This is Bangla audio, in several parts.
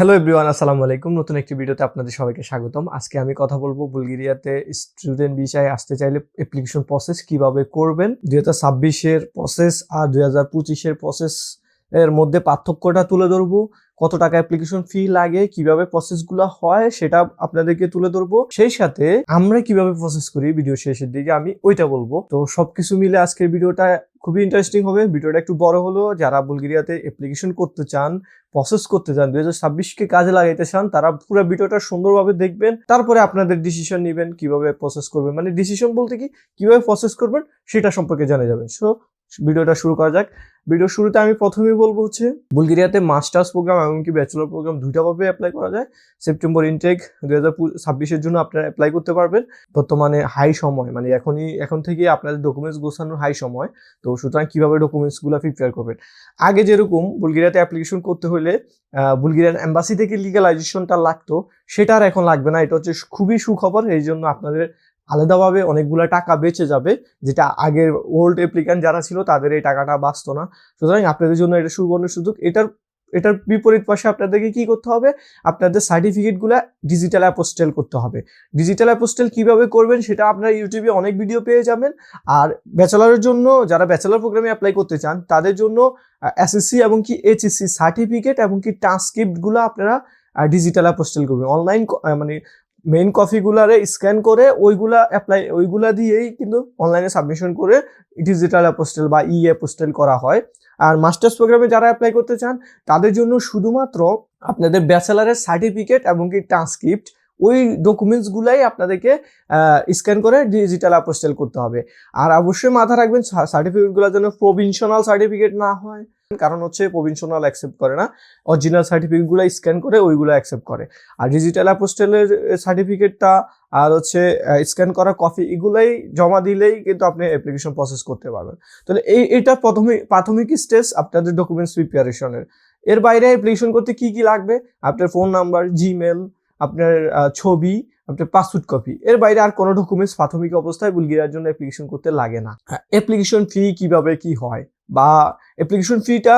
হ্যালো এভরিওয়ান, আসসালামু আলাইকুম। নতুন একটি ভিডিওতে আপনাদের সবাইকে স্বাগতম। আজকে আমি কথা বলবো বুলগেরিয়াতে স্টুডেন্ট ভিসায় আসতে চাইলে অ্যাপ্লিকেশন প্রসেস কিভাবে করবেন। 2026 এর প্রসেস আর 2025 এর প্রসেস এর মধ্যে পার্থক্যটা তুলে ধরবো। কত টাকা অ্যাপ্লিকেশন ফি লাগে, কিভাবে প্রসেসগুলো হয় সেটা আপনাদেরকে তুলে ধরবো। সেই সাথে আমরা কিভাবে প্রসেস করি ভিডিও শেষের দিকে আমি ওইটা বলবো। তো সবকিছু মিলে আজকের ভিডিওটা খুবই ইন্টারেস্টিং হবে। ভিডিওটা একটু বড় হলো, যারা বুলগেরিয়াতে অ্যাপ্লিকেশন করতে চান, প্রসেস করতে চান, 2026কে কাজে লাগাইতে চান, তারা পুরো ভিডিওটা সুন্দরভাবে দেখবেন। তারপরে আপনাদের ডিসিশন নেবেন কিভাবে প্রসেস করবেন, মানে ডিসিশন বলতে কি কিভাবে প্রসেস করবেন সেটা সম্পর্কে জানা যাবেন। সো ভিডিওটা শুরু করা যাক। ভিডিও শুরুতে আমি প্রথমেই বলবো বুলগেরিয়াতে মাস্টার্স প্রোগ্রাম এমনকি ব্যাচেলর প্রোগ্রাম দুইটাভাবে অ্যাপ্লাই করা যায়। সেপ্টেম্বর ইনটেক 2026-এর জন্য আপনারা অ্যাপ্লাই করতে পারবেন। বর্তমানে হাই সময়, মানে এখন থেকে আপনাদের ডকুমেন্টস গোছানোর হাই সময়। তো সুতরাং কিভাবে ডকুমেন্টসগুলো প্রিপেয়ার করবেন। আগে যেরকম বুলগেরিয়াতে অ্যাপ্লিকেশন করতে হলে বুলগেরিয়ান এম্বাসি থেকে লিগ্যালাইজেশনটা লাগতো, সেটা আর এখন লাগবে না। এটা হচ্ছে খুবই সুখবর। এই জন্য আপনাদের আলাদাভাবে অনেকগুলো টাকা বেঁচে যাবে, যেটা আগের ওল্ড অ্যাপ্লিক্যান্ট যারা ছিল তাদের এই টাকাটা বাঁচতো না। সুতরাং আপনাদের জন্য এটা সুবর্ণ সুযোগ। এটার বিপরীত পাশে আপনাদেরকে কি করতে হবে, আপনাদের সার্টিফিকেটগুলো ডিজিটাল অ্যাপোস্টেল করতে হবে। ডিজিটাল অ্যাপোস্টেল কিভাবে করবেন সেটা আপনারা ইউটিউবে অনেক ভিডিও পেয়ে যাবেন। আর ব্যাচেলারের জন্য, যারা ব্যাচেলার প্রোগ্রামে অ্যাপ্লাই করতে চান তাদের জন্য এসএসসি এবং কি এইচএসসি সার্টিফিকেট এবং কি ট্রান্সক্রিপ্টগুলো আপনারা ডিজিটাল অ্যাপোস্টেল করবেন। অনলাইন মানে মেইন কপিগুলারে স্ক্যান করে ওইগুলা দিয়েই কিন্তু অনলাইনে সাবমিশন করে ডিজিটাল অ্যাপোস্টেল বা ই অ্যাপোস্টেল করা হয়। আর মাস্টার্স প্রোগ্রামে যারা অ্যাপ্লাই করতে চান তাদের জন্য শুধুমাত্র আপনাদের ব্যাচেলারের সার্টিফিকেট এবং কি ট্রান্সক্রিপ্ট, ওই ডকুমেন্টসগুলাই আপনাদেরকে স্ক্যান করে ডিজিটাল অ্যাপোস্টেল করতে হবে। আর অবশ্যই মাথা রাখবেন সার্টিফিকেটগুলোর জন্য প্রভিনশনাল সার্টিফিকেট না হয়, কারণ প্রভিনশনাল অ্যাকসেপ্ট করে না। অরিজিনাল সার্টিফিকেটগুলো স্ক্যান করে ওইগুলো অ্যাকসেপ্ট করে। আর ডিজিটাল অ্যাপোস্টেলের সার্টিফিকেটটা আর স্ক্যান করা কপি এগুলাই জমা দিলেই কিন্তু আপনি অ্যাপ্লিকেশন প্রসেস করতে পারবেন। তাহলে এটা প্রাথমিক স্টেজ আপনাদের ডকুমেন্টস প্রিপারেশনের। এর বাইরে অ্যাপ্লিকেশন করতে কি কি লাগবে, আপনার ফোন নাম্বার, জিমেল, আপনার ছবি, আপনার পাসপোর্ট কপি। এর বাইরে আর কোনো ডকুমেন্টস প্রাথমিক অবস্থায় বুলগেরিয়ার জন্য অ্যাপ্লিকেশন করতে লাগে না। অ্যাপ্লিকেশন ফি কিভাবে কি হয় বা অ্যাপ্লিকেশন ফিটা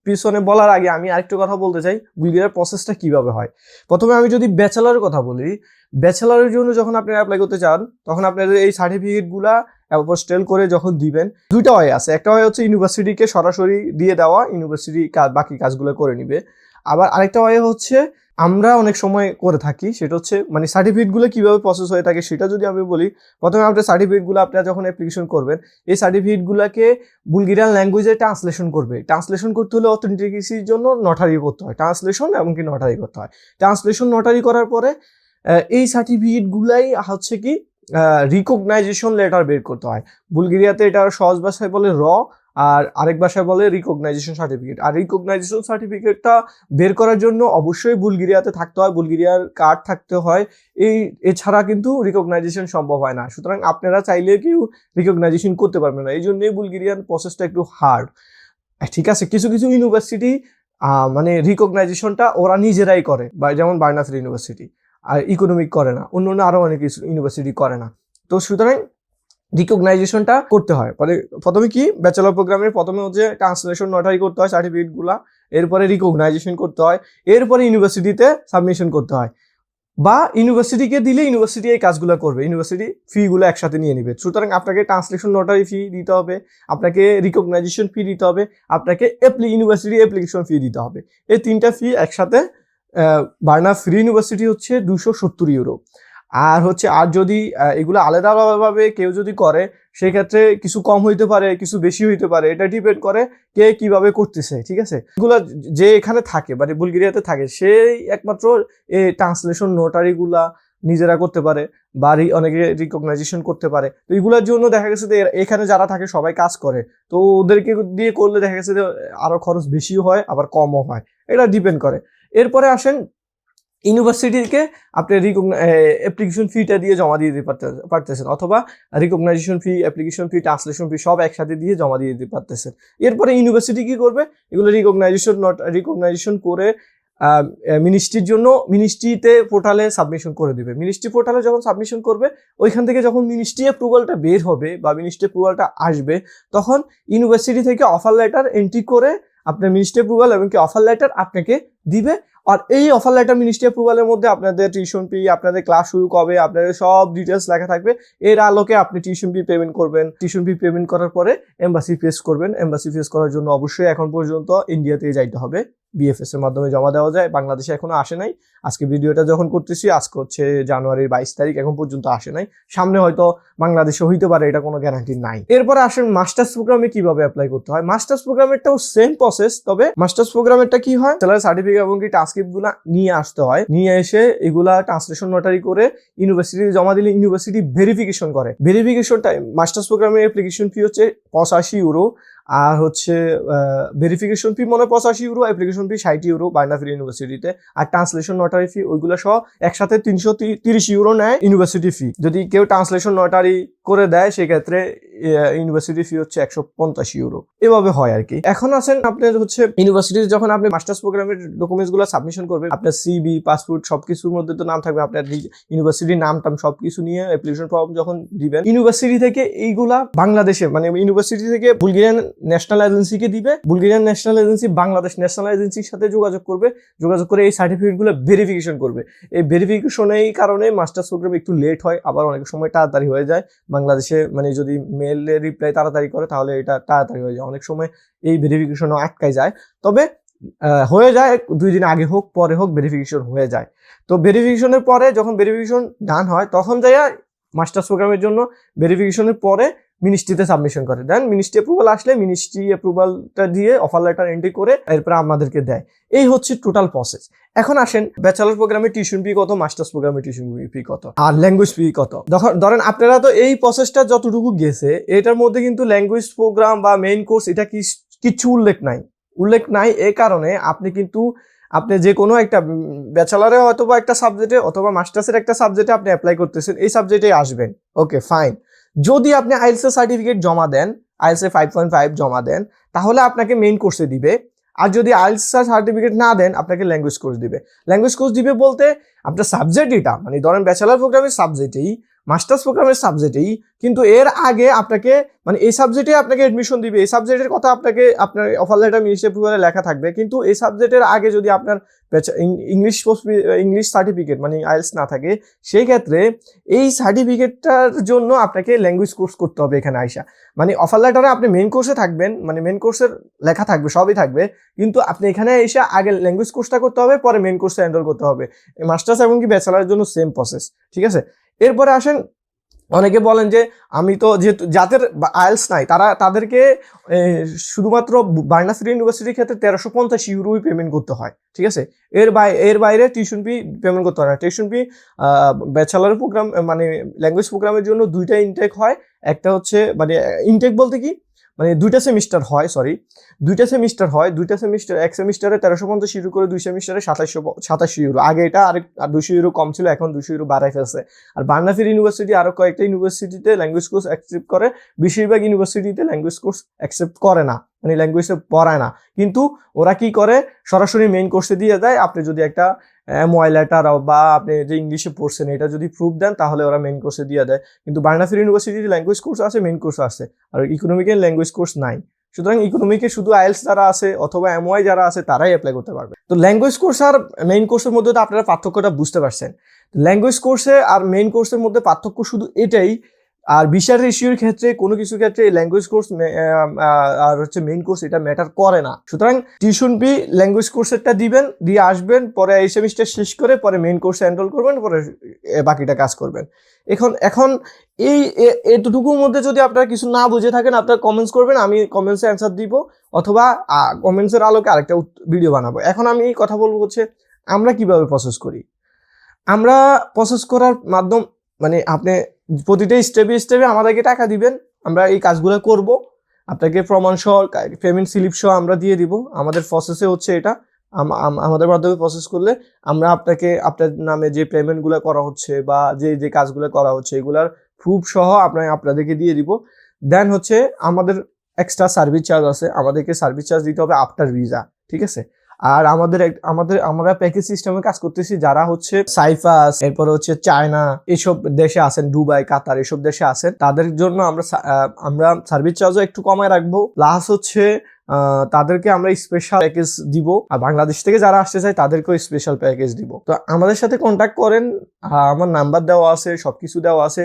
পিছনে বলার আগে আমি আরেকটু কথা বলতে চাই বুলগেরিয়ার প্রসেসটা কিভাবে হয়। প্রথমে আমি যদি ব্যাচেলারের কথা বলি, ব্যাচেলারের জন্য যখন আপনি অ্যাপ্লাই করতে চান তখন আপনাদের এই সার্টিফিকেটগুলা অ্যাপোস্টেল করে যখন দিবেন, দুইটা ওয়ে আছে। একটা ওয়ে হচ্ছে ইউনিভার্সিটিকে সরাসরি দিয়ে দেওয়া, ইউনিভার্সিটি বাকি কাজগুলো করে নিবে। আবার আরেকটা ওয়ে হচ্ছে আমরা অনেক সময় করে থাকি, সেটা হচ্ছে মানে সার্টিফিকেটগুলো কিভাবে প্রসেস হয়ে থাকে সেটা যদি আমি বলি। প্রথমে আপনার সার্টিফিকেটগুলো আপনারা যখন অ্যাপ্লিকেশন করবেন, এই সার্টিফিকেটগুলোকে বুলগেরিয়ান ল্যাঙ্গুয়েজে ট্রান্সলেশন করবে। ট্রান্সলেশন করতে হলে অথেন্টিকেসির জন্য নটারি করতে হয়, ট্রান্সলেশন এবং কি নটারি করতে হয়। ট্রান্সলেশন নটারি করার পরে এই সার্টিফিকেটগুলাই হচ্ছে কি রিকগনাইজেশন লেটার বের করতে হয়। বুলগেরিয়াতে এটা সহজ ভাষায় বলে আর আরেক ভাষায় বলে রিকগনাইজেশন সার্টিফিকেট। আর রিকগনাইজেশন সার্টিফিকেটটা বের করার জন্য অবশ্যই বুলগেরিয়াতে থাকতে হয়, বুলগেরিয়ার কার্ড থাকতে হয়। এছাড়া কিন্তু রিকগনাইজেশন সম্ভব হয় না। সুতরাং আপনারা চাইলে কেউ রিকগনাইজেশন করতে পারবেন না। এই জন্যই বুলগেরিয়ান প্রসেসটা একটু হার্ড। ঠিক আছে, কিছু কিছু ইউনিভার্সিটি মানে রিকগনাইজেশনটা ওরা নিজেরাই করে, যেমন বার্নাফিল ইউনিভার্সিটি, আর ইকোনমিক করে না, অন্য আরো অনেক ইউনিভার্সিটি করে না। তো সুতরাং রিকগনাইজেশনটা করতে হয়। প্রথমে কি ব্যাচেলর প্রোগ্রামের প্রথমে হচ্ছে ট্রান্সলেশন নটারি করতে হয় সার্টিফিকেটগুলা, এরপরে রিকগনাইজেশন করতে হয়, এরপরে ইউনিভার্সিটিতে সাবমিশন করতে হয়, বা ইউনিভার্সিটিকে দিলে ইউনিভার্সিটি এই কাজগুলো করবে, ইউনিভার্সিটি ফিগুলো একসাথে নিয়ে নেবে। সুতরাং আপনাকে ট্রান্সলেশন নটারি ফি দিতে হবে, আপনাকে রিকগনাইজেশন ফি দিতে হবে, আপনাকে ইউনিভার্সিটি অ্যাপ্লিকেশন ফি দিতে হবে। এই তিনটা ফি একসাথে বার্নাফিল ইউনিভার্সিটি হচ্ছে 270 ইউরো। আর যদি এগুলো আলাদাভাবে কেউ যদি করে সেক্ষেত্রে কিছু কম হইতে পারে, কিছু বেশি হইতে পারে, এটা ডিপেন্ড করে কে কিভাবে করতেছে। ঠিক আছে, এগুলো যে এখানে থাকে মানে বুলগেরিয়াতে থাকে সেই একমাত্র এই ট্রান্সলেশন নোটারিগুলা নিজেরা করতে পারে, বা অনেকে রিকগনাইজেশন করতে পারে। তো এগুলোর জন্য দেখা গেছে যে এখানে যারা থাকে সবাই কাজ করে, তো ওদেরকে দিয়ে করলে দেখা গেছে যে আরো খরচ বেশিও হয় আবার কমও হয়, এটা ডিপেন্ড করে। এরপরে আসেন ইউনিভার্সিটিকে আপনি অ্যাপ্লিকেশন ফিটা দিয়ে জমা দিয়ে দিতে পারতেছেন, অথবা রিকগনাইজেশন ফি, অ্যাপ্লিকেশন ফি, ট্রান্সলেশন ফি সব একসাথে দিয়ে জমা দিয়ে দিতে পারতেছেন। এরপরে ইউনিভার্সিটি কি করবে, এগুলো রিকগনাইজেশন করে মিনিস্ট্রির জন্য মিনিস্ট্রিতে পোর্টালে সাবমিশন করে দিবে। মিনিস্ট্রি পোর্টালে যখন সাবমিশন করবে, ওইখান থেকে যখন মিনিস্ট্রি অ্যাপ্রুভালটা বের হবে বা মিনিস্ট্রি অ্যাপ্রুভালটা আসবে, তখন ইউনিভার্সিটি থেকে অফার লেটার এন্ট্রি করে আপনার মিনিস্ট্রি অ্যাপ্রুভাল এবং কি অফার লেটার আপনাকে দিবে। আর এই অফার লেটার মিনিস্ট্রি অ্যাপ্রুভালের মধ্যে আপনাদের টিউশন ফি, আপনাদের ক্লাস শুরু কবে, আপনাদের সব ডিটেলস লেখা থাকবে। এর আলোকে আপনি টিউশন ফি পেমেন্ট করবেন। টিউশন ফি পেমেন্ট করার পরে এমবাসি ফেস করবেন। এমবাসি ফেস করার জন্য অবশ্যই এখন পর্যন্ত ইন্ডিয়াতে যাইতে হবে, বিএফএস এর মাধ্যমে জমা দেওয়া যায়, বাংলাদেশে এখনো আসে নাই। আজকে ভিডিওটা যখন করতেছি আজকে হচ্ছে জানুয়ারির 22 তারিখ, এখন পর্যন্ত আসে নাই। সামনে হয়তো বাংলাদেশে হইতে পারে, এটা কোনো গ্যারান্টি নাই। এরপরে আসেন মাস্টার্স প্রোগ্রামে কিভাবে অ্যাপ্লাই করতে হয়। মাস্টার্স প্রোগ্রামেরটাও সেম প্রসেস, তবে মাস্টার্স প্রোগ্রামেরটা কি হয়, স্যালারি সার্টিফিকেট এবং কি ট্রান্সক্রিপ্ট গুলা নিয়ে আসতে হয়। নিয়ে এসে এগুলা ট্রান্সলেশন নোটারি করে ইউনিভার্সিটি জমা দিলে ইউনিভার্সিটি ভেরিফিকেশন করে। ভেরিফিকেশন টাইম মাস্টার্স প্রোগ্রামের অ্যাপ্লিকেশন ফি হচ্ছে 85 ইউরো, আর হচ্ছে ভেরিফিকেশন ফি মনে 85 ইউরো, অ্যাপ্লিকেশন ফি 60 ইউরো বার্নাফিল ইউনিভার্সিটিতে, আর ট্রান্সলেশন নটারি ফি ওইগুলো সহ একসাথে 330 ইউরো নেয় ইউনিভার্সিটি ফি। যদি কেউ ট্রান্সলেশন নটারি করে দেয় সেক্ষেত্রে ইউনিভার্সিটি ফি হচ্ছে 150 ইউরো। এভাবে হয় আর কি। এখন আছেন আপনার হচ্ছে ইউনিভার্সিটিতে যখন আপনি মাস্টার্স প্রোগ্রামের ডকুমেন্টস গুলো সাবমিশন করবেন, আপনার সিবি, পাসপোর্ট সবকিছুর মধ্যে তো নাম থাকবে, আপনার ইউনিভার্সিটির নাম টাম সবকিছু নিয়ে অ্যাপ্লিকেশন ফর্ম যখন দিবেন, ইউনিভার্সিটি থেকে এইগুলা বাংলাদেশে মানে ইউনিভার্সিটি থেকে বুলগেরিয়ান ন্যাশনাল এজেন্সিকে দিবে। Bulgarian national agency Bangladesh national এজেন্সির সাথে যোগাযোগ করবে, যোগাযোগ করে এই সার্টিফিকেট গুলো ভেরিফিকেশন করবে। এই ভেরিফিকেশন এই কারণে মাস্টার্স প্রোগ্রাম একটু লেট হয়, আবার অনেক সময় তাড়াতাড়ি হয়ে যায়। বাংলাদেশে মানে যদি মেলে রিপ্লাই তাড়াতাড়ি করে তাহলে এটা তাড়াতাড়ি হয়ে যায়, অনেক সময় এই ভেরিফিকেশনও আটকায় যায়। তবে হয়ে যায় 2 দিন আগে হোক পরে হোক ভেরিফিকেশন হয়ে যায়। তো ভেরিফিকেশনের পরে যখন ভেরিফিকেশন ডান হয় তখন যায় মাস্টার্স প্রোগ্রামের জন্য ভেরিফিকেশনের পরে মিনিস্ট্রিতে সাবমিশন করে। দেন মিনিস্ট্রি অ্যাপ্রুভাল আসলে মিনিস্ট্রি অ্যাপ্রুভালটা দিয়ে অফার লেটার এন্ট্রি করে এরপরে আমাদেরকে দেয়। এই হচ্ছে টোটাল প্রসেস। এখন আসেন ব্যাচেলর প্রোগ্রামে টিউশন ফি কত, মাস্টার্স প্রোগ্রামে টিউশন ফি কত, আর ল্যাঙ্গুয়েজ ফি কত। ধরেন আপনারা তো এই প্রসেসটা যতটুকু গেছে এটার মধ্যে কিন্তু ল্যাঙ্গুয়েজ প্রোগ্রাম বা মেইন কোর্স এটা কিছু উল্লেখ নাই। এই কারণে আপনি কিন্তু আপনি যে কোনো একটা ব্যাচেলারে অথবা একটা সাবজেক্টে অথবা মাস্টার্সের একটা সাবজেক্টে আপনি অ্যাপ্লাই করতেছেন, এই সাবজেক্টে আসবেন। Okay fine. যদি আপনি আইএলটিএস এর সার্টিফিকেট জমা দেন, আইএলটিএস 5.5 জমা দেন, তাহলে আপনাকে মেইন কোর্সে দিবে। আর যদি আইএলটিএস এর সার্টিফিকেট না দেন আপনাকে ল্যাঙ্গুয়েজ কোর্স দিবে। ল্যাঙ্গুয়েজ কোর্স দিবে বলতে আপনার সাবজেক্ট এটা মানে ধরেন ব্যাচেলার প্রোগ্রামের সাবজেক্টেই, মাস্টার্স প্রোগ্রামের সাবজেক্টেই, কিন্তু এর আগে আপনাকে মানে এই সাবজেক্টে আপনাকে এডমিশন দিবে। এই সাবজেক্টের কথা আপনাকে আপনার অফার লেটার মিনিস্ট্রি অ্যাপ্রুভালে লেখা থাকবে, কিন্তু এই সাবজেক্টের আগে যদি আপনার ইংলিশ সার্টিফিকেট মানে আইএলটিএস না থাকে, সেই ক্ষেত্রে এই সার্টিফিকেটটার জন্য আপনাকে ল্যাঙ্গুয়েজ কোর্স করতে হবে এখানে আইসা। মানে অফার লেটারে আপনি মেইন কোর্সে থাকবেন, মানে মেইন কোর্সের লেখা থাকবে, সবই থাকবে, কিন্তু আপনি এখানে এসে আগে ল্যাঙ্গুয়েজ কোর্সটা করতে হবে, পরে মেইন কোর্সে এনরোল করতে হবে। মাস্টার্স এবং কি ব্যাচেলারের জন্য সেম প্রসেস, ঠিক আছে। এরপরে আসেন, অনেকে বলেন যে আমি তো যেহেতু যাদের আইএলটিএস নাই তাদেরকে শুধুমাত্র বার্নাফিল ইউনিভার্সিটির ক্ষেত্রে 1350 ইউরোই পেমেন্ট করতে হয়, ঠিক আছে। এর বাইরে টিউশন ফি পেমেন্ট করতে হয় না। টিউশন ফি ব্যাচেলার প্রোগ্রাম মানে ল্যাঙ্গুয়েজ প্রোগ্রামের জন্য 2টা ইনটেক হয়। একটা হচ্ছে মানে ইনটেক বলতে কি মানে 2টা সেমিস্টার হয়, দুইটা সেমিস্টার, এক সেমিস্টারে 1350 ইউরো করে, 2 সেমিস্টারে 27 ইউরো। আগে এটা আর 200 ইউরো কম ছিল, এখন 200 ইউরো বাড়াই ফেলছে। আর বার্নাফিল ইউনিভার্সিটি আরো কয়েকটা ইউনিভার্সিটিতে ল্যাঙ্গুয়েজ কোর্স অ্যাকসেপ্ট করে, বেশিরভাগ ইউনিভার্সিটিতে ল্যাঙ্গুয়েজ কোর্স অ্যাকসেপ্ট করে না, মানে ল্যাঙ্গুয়েজে পড়ায় না। কিন্তু ওরা কি করে সরাসরি মেইন কোর্সে দিয়ে দেয়। আপনি যদি একটা এমওয়াই লেটার বা আপনি যে ইংলিশে পড়ছেন এটা যদি প্রুফ দেন তাহলে ওরা মেইন কোর্সে দিয়ে দেয়। কিন্তু বার্নাফিল ইউনিভার্সিটির ল্যাঙ্গুয়েজ কোর্স আছে, মেইন কোর্স আছে, আর ইকোনমিকের ল্যাঙ্গুয়েজ কোর্স নাই। সুতরাং ইকোনমিকে শুধু আইএলটিএস যারা আছে অথবা এমওয়াই যারা আছে তারাই অ্যাপ্লাই করতে পারবে। তো ল্যাঙ্গুয়েজ কোর্স আর মেইন কোর্সের মধ্যে তো আপনারা পার্থক্যটা বুঝতে পারছেন। ল্যাঙ্গুয়েজ কোর্সে আর মেইন কোর্সের মধ্যে পার্থক্য শুধু এটাই। আর ভিসার রেশিওর ক্ষেত্রে কোনো কিছু ক্ষেত্রে ল্যাঙ্গুয়েজ কোর্স আর হচ্ছে মেইন কোর্স এটা ম্যাটার করে না। সুতরাং টিউশন ফি ল্যাঙ্গুয়েজ কোর্সেরটা দিবেন, দিয়ে আসবেন, পরে এই সেমিস্টার শেষ করে পরে মেইন কোর্সে এনরোল করবেন, পরে বাকিটা কাজ করবেন। এখন এই এতটুকুর মধ্যে যদি আপনারা কিছু না বুঝে থাকেন আপনারা কমেন্টস করবেন, আমি কমেন্টসে অ্যান্সার দিব, অথবা কমেন্টসের আলোকে আরেকটা ভিডিও বানাবো। এখন আমি কথা বলবো হচ্ছে আমরা কিভাবে প্রসেস করি। আমরা প্রসেস করার মাধ্যম মানে আপনি প্রতিটা স্টেপে আমাদেরকে টাকা দিবেন, আমরা এই কাজগুলো করব, আপনাকে প্রমাণ সহ পেমেন্ট স্লিপ সহ আমরা দিয়ে দিব। আমাদের প্রসেসে হচ্ছে এটা, আমাদের মাধ্যমে প্রসেস করলে আমরা আপনাকে আপনার নামে যে পেমেন্টগুলো করা হচ্ছে বা যে কাজগুলো করা হচ্ছে এগুলার প্রুফ সহ আপনাদেরকে দিয়ে দিব। দেন হচ্ছে আমাদের এক্সট্রা সার্ভিস চার্জ আছে, আমাদেরকে সার্ভিস চার্জ দিতে হবে আফটার ভিসা, ঠিক আছে। আর আমরা প্যাকেজ সিস্টেমে কাজ করতেছি যারা হচ্ছে সাইপ্রাস, এরপরে হচ্ছে চায়না, এসব দেশে আছেন, দুবাই, কাতার, এসব দেশে আছেন, তাদের জন্য আমরা সার্ভিস চার্জও একটু কমায় রাখবো। প্লাস হচ্ছে তাদেরকে আমরা স্পেশাল প্যাকেজ দিব, আর বাংলাদেশ থেকে যারা আসতে চায় তাদেরকেও স্পেশাল প্যাকেজ দিব। তো আমাদের সাথে কন্ট্যাক্ট করেন, আমার নাম্বার দেওয়া আছে, সবকিছু দেওয়া আছে।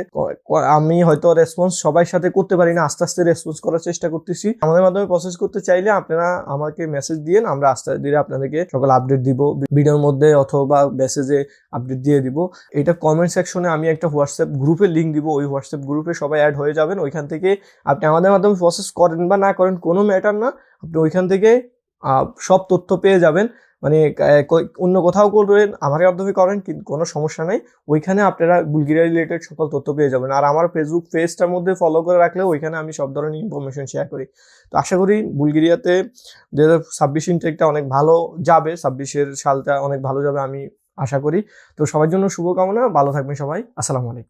আমি হয়তো রেসপন্স সবার সাথে করতে পারি না, আস্তে আস্তে রেসপন্স করার চেষ্টা করতেছি। আমাদের মাধ্যমে প্রসেস করতে চাইলে আপনারা আমাকে মেসেজ দিয়েন, আমরা আস্তে ধীরে আপনাদেরকে সকল আপডেট দিব, ভিডিওর মধ্যে অথবা মেসেজে আপডেট দিয়ে দিব। এটা কমেন্ট সেকশনে আমি একটা হোয়াটসঅ্যাপ গ্রুপের লিঙ্ক দিব, ওই হোয়াটসঅ্যাপ গ্রুপে সবাই অ্যাড হয়ে যাবেন। ওইখান থেকে আপনি আমাদের মাধ্যমে প্রসেস করেন বা না করেন কোনো ম্যাটার না, আপনি ওইখান থেকে সব তথ্য পেয়ে যাবেন। মানে অন্য কোথাও করবেন, আমার মাধ্যমে করেন, কিন্তু কোনো সমস্যা নেই, ওইখানে আপনারা বুলগেরিয়া রিলেটেড সকল তথ্য পেয়ে যাবেন। আর আমার ফেসবুক পেজটার মধ্যে ফলো করে রাখলে ওইখানে আমি সব ধরনের ইনফরমেশন শেয়ার করি। তো আশা করি বুলগেরিয়াতে 2026 ইনটেকটা অনেক ভালো যাবে, 26-এর সালটা অনেক ভালো যাবে আমি আশা করি। তো সবার জন্য শুভকামনা, ভালো থাকবেন সবাই, আসসালামু আলাইকুম।